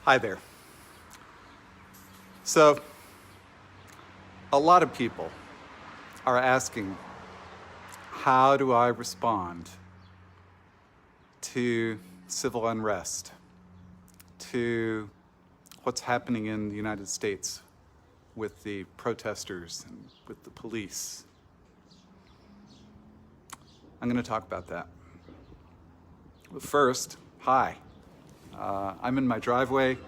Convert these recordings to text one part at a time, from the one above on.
Hi there. So, a lot of people are asking, how do I respond to civil unrest, to what's happening in the United States with the protesters and with the police? I'm going to talk about that. But first, hi. I'm in my driveway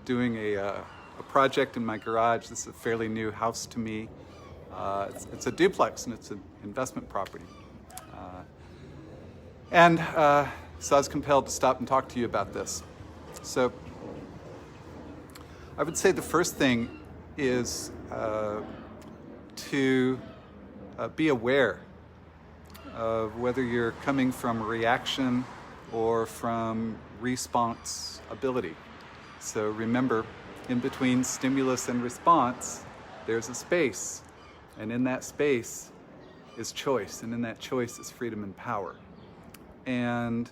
doing a project in my garage. This is a fairly new house to me. It's a duplex and it's an investment property. So I was compelled to stop and talk to you about this. So I would say the first thing is to be aware of whether you're coming from reaction or from response ability. So remember, in between stimulus and response, there's a space. And in that space is choice. And in that choice is freedom and power. And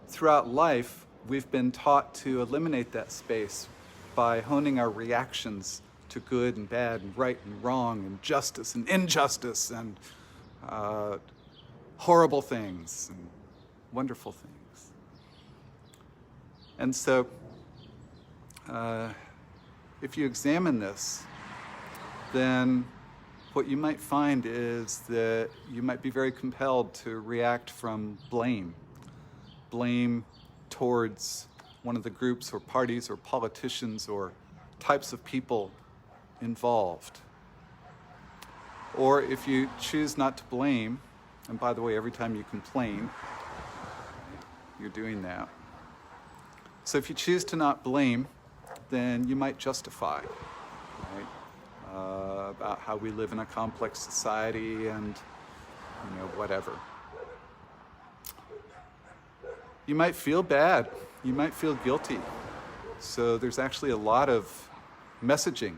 throughout life, we've been taught to eliminate that space by honing our reactions to good and bad and right and wrong and justice and injustice and horrible things and wonderful things. And so, if you examine this, then what you might find is that you might be very compelled to react from blame. Blame towards one of the groups or parties or politicians or types of people involved. Or if you choose not to blame, and by the way, every time you complain, you're doing that. So if you choose to not blame, then you might justify, right? About how we live in a complex society and, whatever. You might feel bad. You might feel guilty. So there's actually a lot of messaging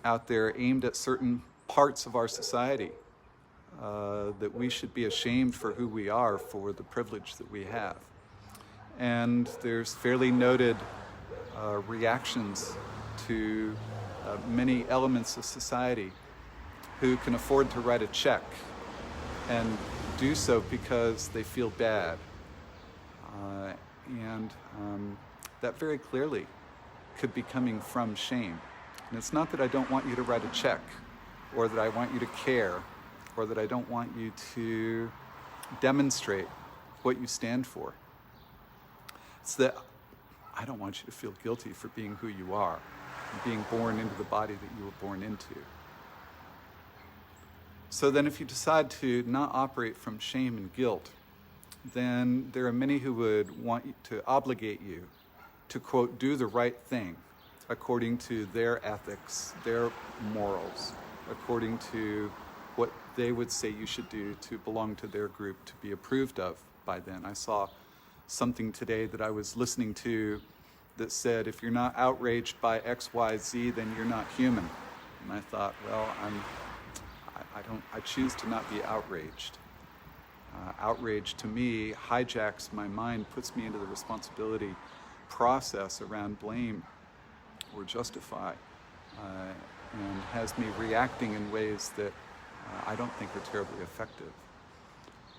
out there aimed at certain parts of our society that we should be ashamed for who we are, for the privilege that we have. And there's fairly noted reactions to many elements of society who can afford to write a check and do so because they feel bad. And that very clearly could be coming from shame. And it's not that I don't want you to write a check, or that I want you to care, or that I don't want you to demonstrate what you stand for. It's that I don't want you to feel guilty for being who you are, and being born into the body that you were born into. So then if you decide to not operate from shame and guilt, then there are many who would want to obligate you to, quote, do the right thing according to their ethics, their morals, according to what they would say you should do to belong to their group, to be approved of by them. I saw something today that I was listening to that said, if you're not outraged by X, Y, Z, then you're not human. And I thought, well, I choose to not be outraged. Outrage to me hijacks my mind, puts me into the responsibility process around blame or justify, and has me reacting in ways that I don't think are terribly effective.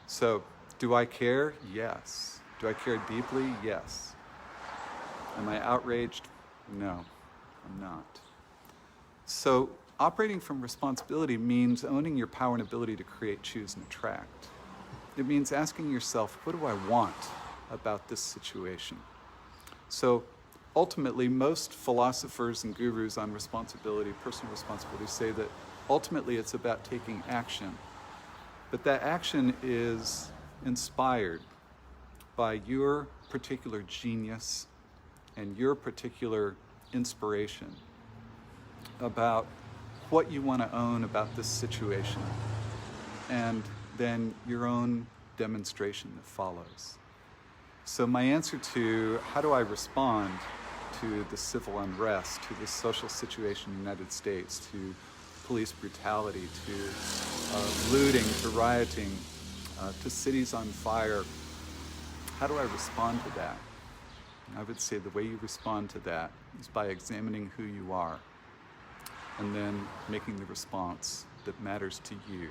So, do I care? Yes. Do I care deeply? Yes. Am I outraged? No, I'm not. So, operating from responsibility means owning your power and ability to create, choose, and attract. It means asking yourself, what do I want about this situation? So, ultimately, most philosophers and gurus on responsibility, personal responsibility, say that ultimately it's about taking action. But that action is inspired by your particular genius and your particular inspiration about what you want to own about this situation, and then your own demonstration that follows. So my answer to how do I respond to the civil unrest, to the social situation in the United States, to police brutality, to looting, to rioting, to cities on fire, how do I respond to that? I would say the way you respond to that is by examining who you are and then making the response that matters to you.